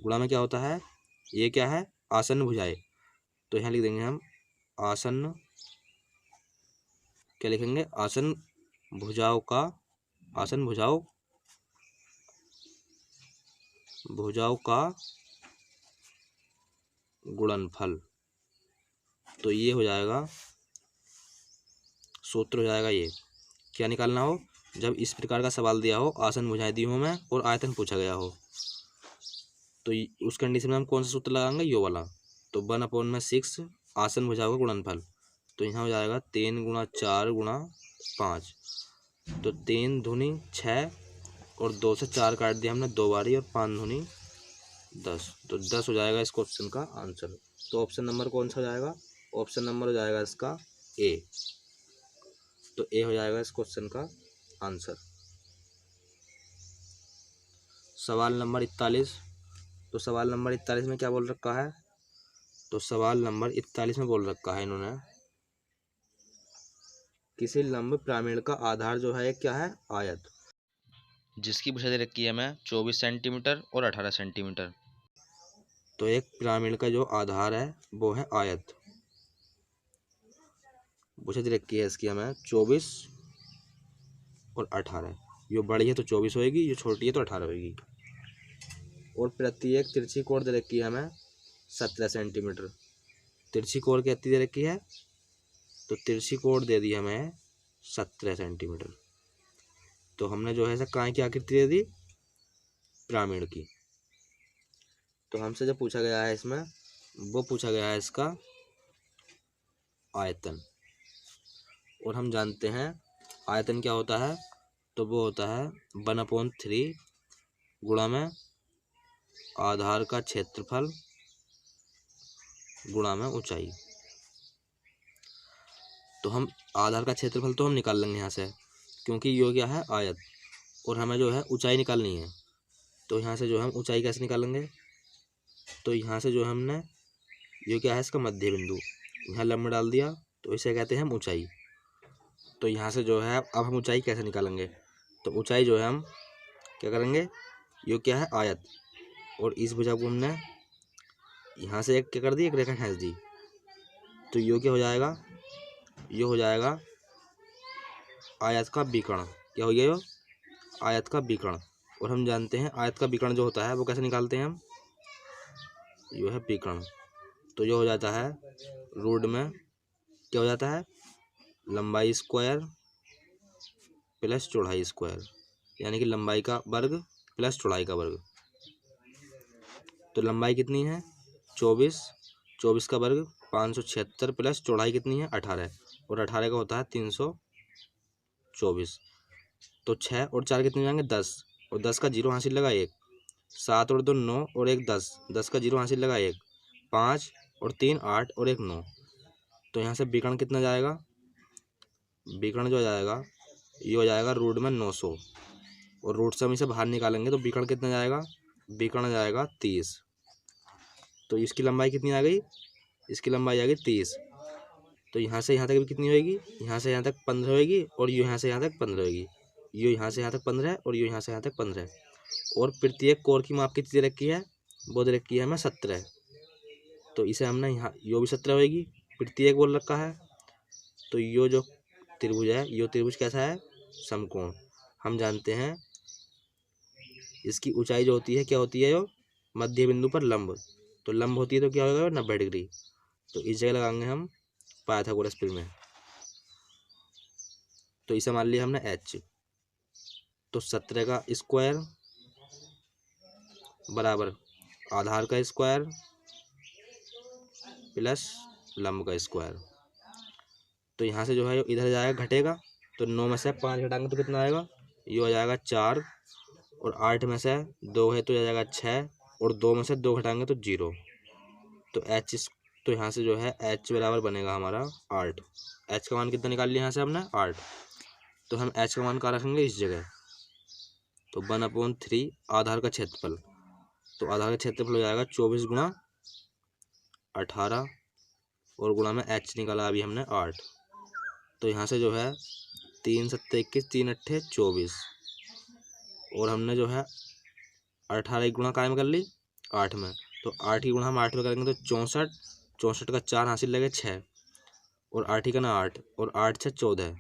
गुणा में क्या होता है, ये क्या है आसन्न भुजाएं। तो यहाँ लिख देंगे हम आसन्न, क्या लिखेंगे आसन्न भुजाओं का, आसन्न भुजाओं का गुणनफल। तो ये हो जाएगा सूत्र हो जाएगा ये, क्या निकालना हो जब इस प्रकार का सवाल दिया हो, आसन्न भुजाएं दी हो में और आयतन पूछा गया हो, तो उस कंडीशन में हम कौन सा सूत्र लगाएंगे, यो वाला। तो 1/6 आसन्न भुजाओं का गुणनफल, तो यहाँ हो जाएगा 3 गुणा 4 गुणा 5। तो 3 दूनी 6 और 2 से 4 काट दिया हमने 2 बारी और 5 दूनी 10, तो 10 हो जाएगा इस क्वेश्चन का आंसर। तो ऑप्शन नंबर कौन सा हो जाएगा, ऑप्शन नंबर हो जाएगा इसका ए। तो ए हो जाएगा इस क्वेश्चन का आंसर। सवाल नंबर 41। तो सवाल नंबर 41 में क्या बोल रखा है, तो सवाल नंबर 41 में बोल रखा है इन्होंने किसी लंब पिरामिड का आधार जो है क्या है आयत, जिसकी भुजा दे रखी है हमें 24 सेंटीमीटर और 18 सेंटीमीटर। तो एक पिरामिड का जो आधार है वो है आयत, भुजा दे रखी है इसकी हमें 24 और 18, ये बड़ी है तो 24 होएगी, ये छोटी है तो 18 होएगी। और प्रत्येक तिरछी कोण दे रखी है हमें 17 सेंटीमीटर। तिरछी कोण कितनी दे रखी है, तो तिरछी कोण दे दी हमें 17 सेंटीमीटर। तो हमने जो है ऐसा काय की आकृति दे दी पिरामिड की। तो हमसे जो पूछा गया है इसमें वो पूछा गया है इसका आयतन, और हम जानते हैं आयतन क्या होता है, तो वो होता है 1/3 गुणा में आधार का क्षेत्रफल गुणा में ऊंचाई। तो हम आधार का क्षेत्रफल तो हम निकाल लेंगे यहाँ से, क्योंकि ये क्या है आयत और हमें जो है ऊंचाई निकालनी है। तो यहाँ से जो हम ऊंचाई कैसे निकालेंगे, तो यहाँ से जो हमने ये क्या है इसका मध्य बिंदु, यहाँ लंब डाल दिया तो इसे कहते हैं हम ऊंचाई। तो यहाँ से जो है अब हम ऊंचाई कैसे निकालेंगे, तो ऊंचाई जो है हम क्या करेंगे, ये क्या है आयत और इस भुजा को हमने यहाँ से एक क्या कर दी, एक रेखा खींच दी। तो ये क्या हो जाएगा, ये हो जाएगा आयत का विकर्ण। क्या हो गया ये आयत का विकर्ण। और हम जानते हैं आयत का विकर्ण जो होता है वो कैसे निकालते हैं हम, ये है विकर्ण। तो ये हो जाता है रूट में क्या हो जाता है लंबाई स्क्वायर प्लस चौड़ाई स्क्वायर, यानी कि लंबाई का वर्ग प्लस चौड़ाई का वर्ग। तो लंबाई कितनी है 24, 24 का वर्ग 576 प्लस चौड़ाई कितनी है 18 और 18 का होता है 324। तो 6 और 4 कितने जाएंगे 10 और 10 का जीरो हासिल लगा 1, 7 और 2 9 और 1 10, 10 का जीरो हासिल लगा 1, 5 और 3 8 और 1 9। तो यहाँ से विकर्ण कितना जाएगा, विकर्ण जो जाएगा ये हो जाएगा रूट में 900, और रूट से हम इसे बाहर निकालेंगे तो विकर्ण कितना जाएगा, विकर्ण जाएगा 30। तो इसकी लंबाई कितनी आ गई, इसकी लंबाई आ गई 30। तो यहाँ से यहाँ तक भी कितनी होएगी, यहाँ से यहाँ तक 15 होएगी, और ये यहाँ से यहाँ तक 15 होएगी, ये यहाँ से यहाँ तक 15 है, और ये यहाँ से यहाँ तक 15 है। और प्रत्येक कोण की माप कितनी दे रखी है, वो दे रखी है हमें 17। तो इसे हमने यहाँ यो भी 17 होएगी, प्रत्येक बोल रखा है। तो यो जो त्रिभुज है, यो त्रिभुज कैसा है, समकोण। हम जानते हैं इसकी ऊंचाई जो होती है क्या होती है, यो मध्य बिंदु पर लंब। तो लंब होती है तो क्या होगा, 90 डिग्री। तो इस जगह लगाएंगे हम पाइथागोरस प्रमेय। तो इसे मान लिया हमने h। तो 17 का स्क्वायर बराबर आधार का स्क्वायर प्लस लंब का स्क्वायर। तो यहाँ से जो है इधर जाएगा घटेगा, तो 9 में से 5 घटाएंगे तो कितना आएगा, ये हो जाएगा 4, और 8 में से 2 है तो आ जाएगा 6, और 2 में से 2 घटाएंगे तो 0। तो h, तो यहाँ से जो है h बराबर बनेगा हमारा 8। h का मान कितना निकाल लिया यहाँ से हमने 8। तो हम h का मान कहाँ रखेंगे, इस जगह। तो 1/3 आधार का क्षेत्रफल। तो आधार का क्षेत्रफल हो जाएगा 24 गुणा 18, और गुणा में h निकाला अभी हमने 8। तो यहाँ से जो है 3 7 21, 3 8 24, और हमने जो है 18 की गुणा कायम कर ली 8 में। तो 8 की गुणा हम 8 में करेंगे तो 64, 64 का 4 हासिल लगे 6, और 8 ही का ना 8, और 8 6 14,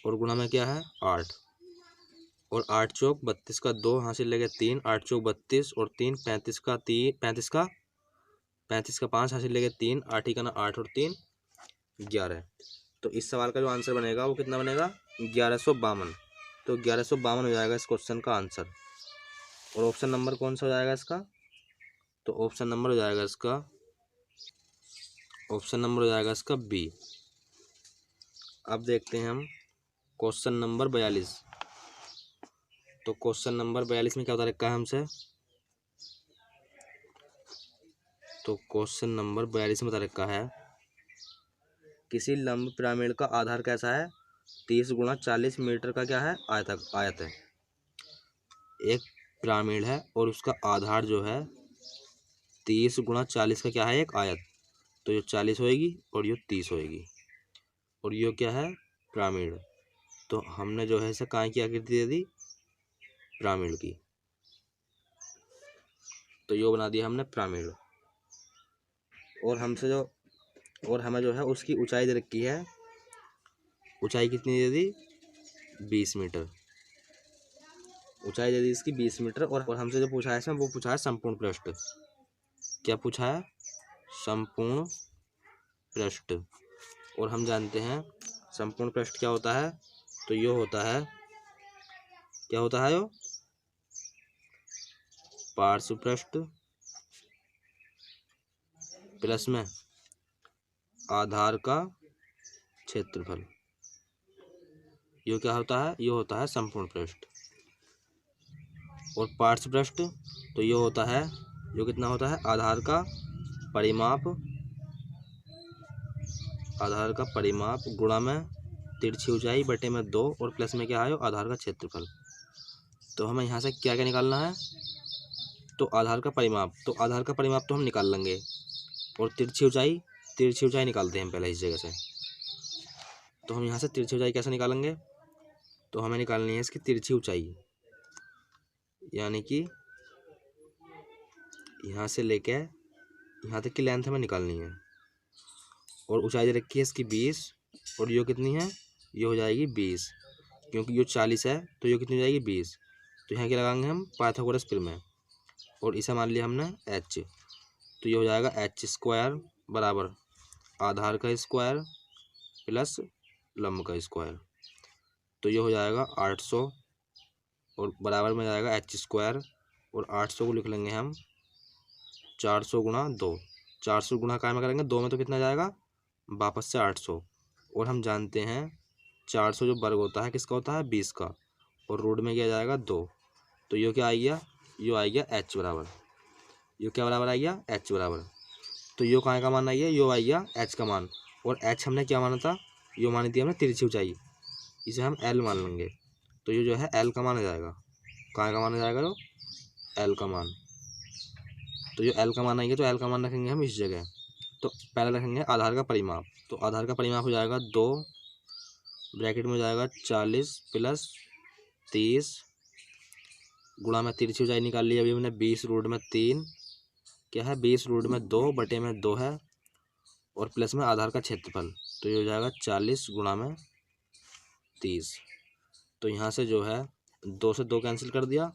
और गुणा में क्या है 8, और 8 चौक 32 का 2 हासिल लगे 3, 8 चौक 32, और 3 35 का 3, 35 का 5 हासिल लगे 3, 8 ही का ना 8, और 3 11। तो इस सवाल का जो आंसर बनेगा वो कितना बनेगा, 1152। तो 1152 हो जाएगा इस क्वेश्चन का आंसर। और ऑप्शन नंबर कौन सा हो जाएगा इसका, तो ऑप्शन नंबर हो जाएगा इसका, ऑप्शन नंबर हो जाएगा इसका बी। अब देखते हैं हम क्वेश्चन नंबर 42। तो क्वेश्चन नंबर 42 में क्या बता रखा है हमसे, तो क्वेश्चन नंबर 42 में बता रखा है किसी लंब पिरामिड का आधार कैसा है, 30 गुणा 40 मीटर का क्या है, आयत है। एक पिरामिड है और उसका आधार जो है 30 गुणा 40 का क्या है, एक आयत। तो ये 40 होएगी और ये 30 होएगी, और ये क्या है, पिरामिड। तो हमने जो है इसे काय की आकृति दे दी, पिरामिड की। तो ये बना दिया हमने पिरामिड। और हमें जो है उसकी ऊंचाई दे रखी है, ऊंचाई कितनी दे दी, 20 मीटर। ऊंचाई दे दी इसकी 20 मीटर। और हमसे जो पूछा है इसमें, वो पूछा है संपूर्ण पृष्ठ। क्या पूछा है, संपूर्ण पृष्ठ। और हम जानते हैं संपूर्ण पृष्ठ क्या होता है, तो ये होता है, क्या होता है, यो पार्श्व पृष्ठ प्लस में आधार का क्षेत्रफल। ये क्या होता है, ये होता है संपूर्ण पृष्ठ। और पार्श्व पृष्ठ तो ये होता है, जो कितना होता है, आधार का परिमाप गुणा में तिरछी ऊंचाई बटे में 2, और प्लस में क्या है, आधार का क्षेत्रफल। तो हमें यहाँ से क्या क्या निकालना है, तो आधार का परिमाप। तो आधार का परिमाप तो हम निकाल लेंगे, और तिरछी ऊंचाई निकालते हैं हम पहले इस जगह से। तो हम यहाँ से तिरछी ऊंचाई कैसे निकालेंगे, तो हमें निकालनी है इसकी तिरछी ऊंचाई, यानी कि यहाँ से लेके यहाँ तक की लेंथ हमें निकालनी है। और ऊंचाई दे रखी है इसकी 20, और ये कितनी है, ये हो जाएगी 20, क्योंकि ये 40 है तो ये कितनी हो जाएगी 20। तो यहाँ क्या लगाएंगे हम, पाइथागोरस प्रमेय। और इसे मान लिया हमने h। तो ये हो जाएगा h² बराबर आधार का स्क्वायर प्लस लंब का स्क्वायर। तो ये हो जाएगा 800, और बराबर में जाएगा h², और 800 को लिख लेंगे हम 400 गुणा 2। 400 गुणा काय में करेंगे, 2 में तो कितना जाएगा, वापस से 800। और हम जानते हैं 400 जो वर्ग होता है किसका होता है, 20 का, और रूट में क्या जाएगा 2। तो ये क्या आ गया, ये आ गया h बराबर, ये क्या बराबर आ गया, h बराबर तो यो कहाँ का मान आई है, यो आई गया एच का मान। और एच हमने क्या माना था, यो मानी थी हमने तिरछी ऊंचाई, इसे हम एल मान लेंगे। तो ये जो है एल का मान आ जाएगा, कहाँ का मान आ जाएगा, जो एल का मान। तो जो एल का मान आएंगे तो एल का मान रखेंगे हम इस जगह। तो पहले रखेंगे आधार का परिमाप। तो आधार का परिमाप हो जाएगा 2 ब्रैकेट में हो जाएगा 40 प्लस 30 गुणा में तिरछी ऊंचाई निकाल ली अभी हमने 20√3 क्या है 20√2 है और प्लस में आधार का क्षेत्रफल। तो ये हो जाएगा 40 गुणा में 30। तो यहाँ से जो है 2 से 2 कैंसिल कर दिया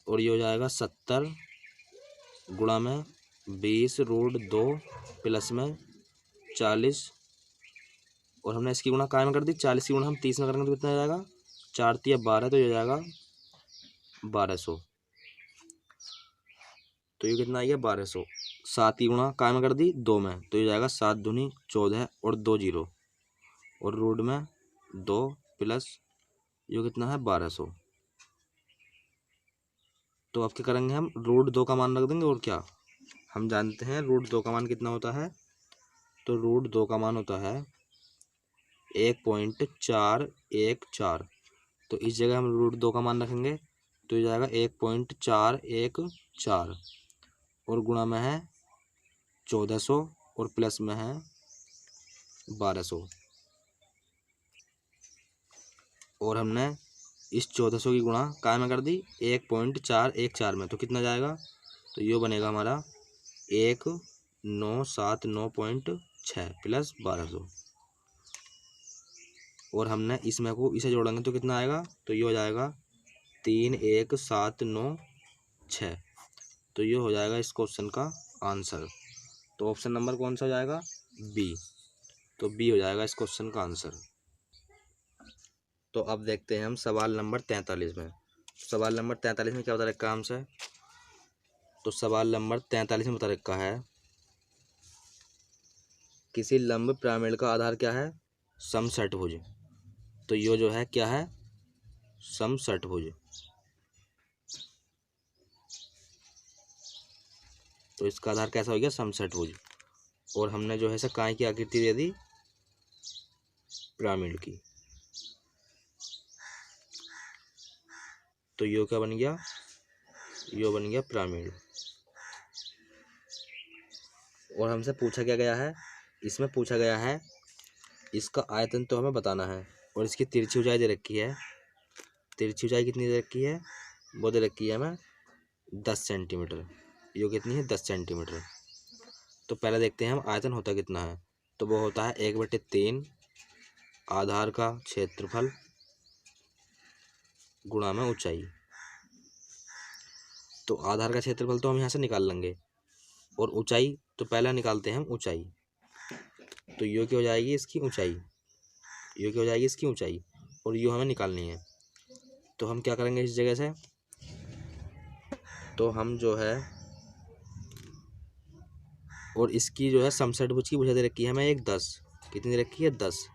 और ये हो जाएगा 70 गुणा में 20√2 प्लस में 40 और हमने इसकी गुणा काय में कर दी, 40 की गुणा हम 30 में करेंगे तो कितना आ जाएगा, 4 × 12 तो ये हो जाएगा 1200। तो ये कितना आ गया 1200। 7 की गुणा काय में कर दी 2 में, तो ये जाएगा 7 दूनी 14 और 2 जीरो और रूट में 2 प्लस ये कितना है 1200। तो अब क्या करेंगे हम, √2 का मान रख देंगे और क्या हम जानते हैं √2 का मान कितना होता है। तो √2 का मान होता है 1.414। तो इस जगह हम √2 का मान रखेंगे तो ये जाएगा 1.414 और गुणा में है 1400 और प्लस में है 1200। और हमने इस 1400 की गुणा काय में कर दी 1.414 में, तो कितना जाएगा, तो ये बनेगा हमारा 1979.6 प्लस 1200। और हमने इसमें को इसे जोड़ेंगे तो कितना आएगा, तो ये हो जाएगा 31796। तो ये हो जाएगा इस क्वेश्चन का आंसर। तो ऑप्शन नंबर कौन सा हो जाएगा, बी। तो बी हो जाएगा इस क्वेश्चन का आंसर। तो अब देखते हैं हम सवाल नंबर 43 में। सवाल नंबर 43 में क्या बता रखा है हमसे, तो सवाल नंबर 43 में बता रखा है किसी लंब पिरामिड का आधार क्या है, समषटभुज। तो ये जो है क्या है, समषटभुज। तो इसका आधार कैसा हो गया, समषटभुज। और हमने जो है इसे काय की आकृति दे दी, पिरामिड की। तो यो क्या बन गया, यो बन गया पिरामिड। और हमसे पूछा क्या गया है, इसमें पूछा गया है इसका आयतन तो हमें बताना है और इसकी तिरछी ऊंचाई दे रखी है। तिरछी ऊंचाई कितनी दे रखी है, वो दे रखी है हमें 10 सेंटीमीटर। यो कितनी है, 10 सेंटीमीटर। तो पहले देखते हैं हम आयतन होता कितना है। तो वो होता है 1/3 आधार का क्षेत्रफल गुणा में ऊंचाई। तो आधार का क्षेत्रफल तो हम यहाँ से निकाल लेंगे और ऊंचाई तो पहले निकालते हैं हम ऊंचाई। तो यो क्या हो जाएगी इसकी ऊंचाई, यो क्या हो जाएगी इसकी ऊंचाई और यो हमें निकालनी है। तो हम क्या करेंगे इस जगह से, तो हम जो है और इसकी जो है समषटभुज की भुजा दे रखी है हमें 10, कितनी दे रखी है 10।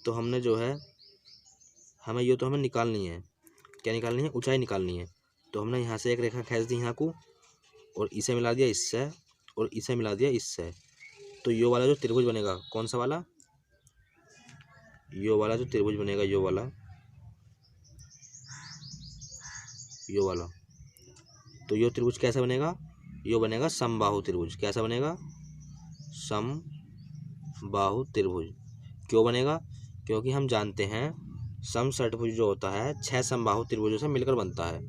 तो हमने जो है हमें यो तो हमें निकालनी है, क्या निकालनी है, ऊंचाई निकालनी है। तो हमने यहाँ से एक रेखा खींच दी यहाँ को और इसे मिला दिया इससे और इसे मिला दिया इससे। तो यो वाला जो त्रिभुज बनेगा, कौन सा वाला, यो वाला जो त्रिभुज बनेगा, यो वाला, यो वाला। तो यो त्रिभुज कैसा बनेगा, यो बनेगा समबाहु त्रिभुज। कैसा बनेगा, समबाहु त्रिभुज। क्यों बनेगा, क्योंकि हम जानते हैं समषटभुज जो होता है 6 समबाहु त्रिभुजों से मिलकर बनता है।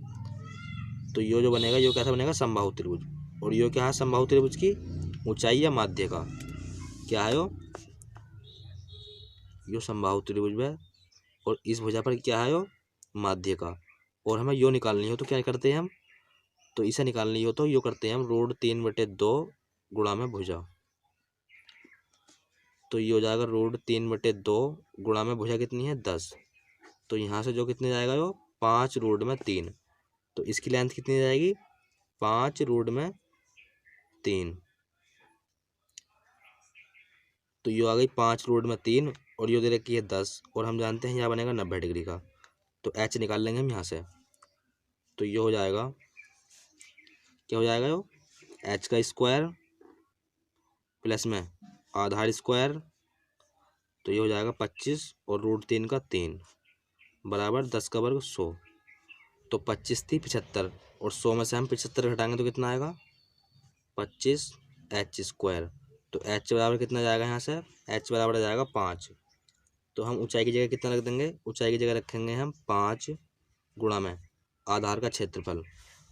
तो यो जो बनेगा यो कैसा बनेगा, समबाहु त्रिभुज। और यो क्या है, समबाहु त्रिभुज की ऊंचाई या माध्य का क्या है, यो समबाहु त्रिभुज है और इस भुजा पर क्या है, यो माध्य का। और हमें यो निकालनी हो तो क्या करते हैं हम, तो इसे निकालनी हो तो यो करते हैं हम √3/2 गुणा में भुजा। तो ये हो जाएगा √3/2 गुणा में भुजा कितनी है 10। तो यहाँ से जो कितने जाएगा यो 5√3। तो इसकी लेंथ कितनी जाएगी 5√3। तो ये आ गई 5√3 और ये दे रखी है 10 और हम जानते हैं यहाँ बनेगा 90 डिग्री का। तो एच निकाल लेंगे हम यहाँ से। तो ये हो जाएगा, क्या हो जाएगा यो, एच का स्क्वायर प्लस में आधार स्क्वायर, तो ये हो जाएगा 25 और रूट 3 का 3 बराबर 10 का वर्ग 100। तो 25 थी 75 और 100 में से हम 75 घटाएंगे तो कितना आएगा 25 एच स्क्वायर। तो एच बराबर कितना जाएगा यहाँ से, एच बराबर आ जाएगा 5। तो हम ऊंचाई की जगह कितना रख देंगे, ऊंचाई की जगह रखेंगे हम 5 गुणा में आधार का क्षेत्रफल।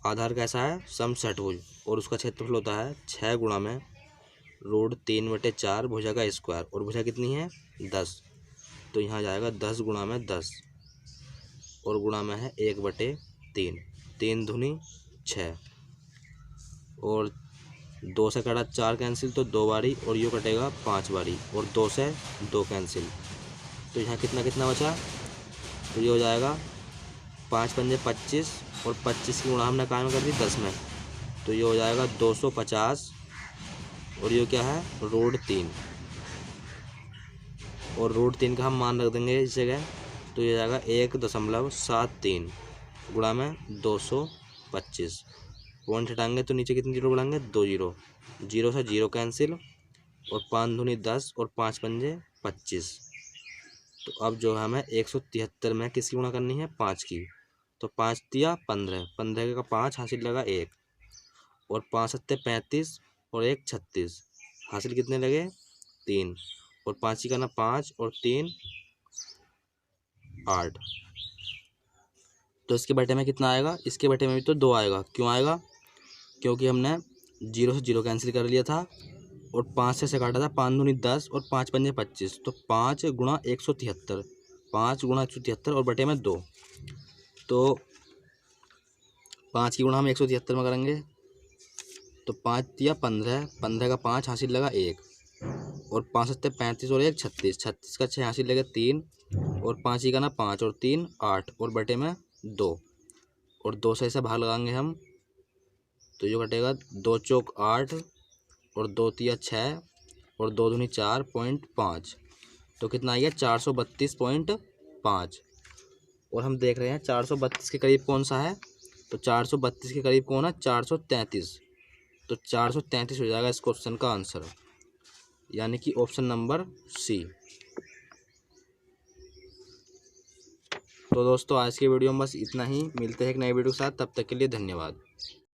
आधार कैसा है समषटभुज और उसका क्षेत्रफल होता है 6 गुणा में रूट 3/4 भुजा का स्क्वायर, और भुजा कितनी है 10। तो यहाँ जाएगा 10 गुणा में 10 और गुणा में है 1/3, 3 दूनी 6 और 2 से कटा 4 कैंसिल तो 2 बारी और यो कटेगा 5 बारी और 2 से 2 कैंसिल। तो यहाँ कितना कितना बचा, तो ये हो जाएगा 5 पंजे 25 और 25 की गुणा हमने कहाँ में कर दी 10 में, तो ये हो जाएगा 250 और ये क्या है रूट 3 और रूट 3 का हम मान रख देंगे इस जगह, तो ये जाएगा 1.73 गुणा में 225। पॉइंट हटाएंगे तो नीचे कितनी जीरो बढ़ाएंगे 2 जीरो, जीरो से जीरो कैंसिल और 5 दूनी 10 और 5 पंजे 25। तो अब जो हमें 173 में किसकी गुणा करनी है 5 की, तो 5 दिया 15, 15 का 5 हासिल लगा 1 और 5 सत्ते 35 और 1 36 हासिल कितने लगे 3 और 5 की करना 5 और 3 8। तो इसके बटे में कितना आएगा, इसके बटे में भी तो 2 आएगा। क्यों आएगा, क्योंकि हमने 0 से 0 कैंसिल कर लिया था और 5 से काटा था, 5 दूनी 10 और 5 पंजे 25। तो 5 गुणा 173, 5 गुणा 173 और बटे में 2। तो 5 की गुणा हम 173 में करेंगे तो 5 दिया 15, 15 का 5 हासिल लगा 1 और 5 सत्ते 35 और 1 36, 36 का 6 हासिल लगा 3 और 5 ही का ना 5 और 3 8 और बटे में 2 और 2 से ऐसे भाग लगाएंगे हम, तो जो कटेगा 2 चौक 8 और 2 तिया 6 और 2 दूनी 4.5। तो कितना आ गया 432.5। और हम देख रहे हैं 432 के करीब कौन सा है, तो 432 के करीब कौन है 433। तो 433 हो जाएगा इस क्वेश्चन का आंसर, यानी कि ऑप्शन नंबर सी। तो दोस्तों आज की वीडियो में बस इतना ही, मिलते हैं एक नई वीडियो के साथ, तब तक के लिए धन्यवाद।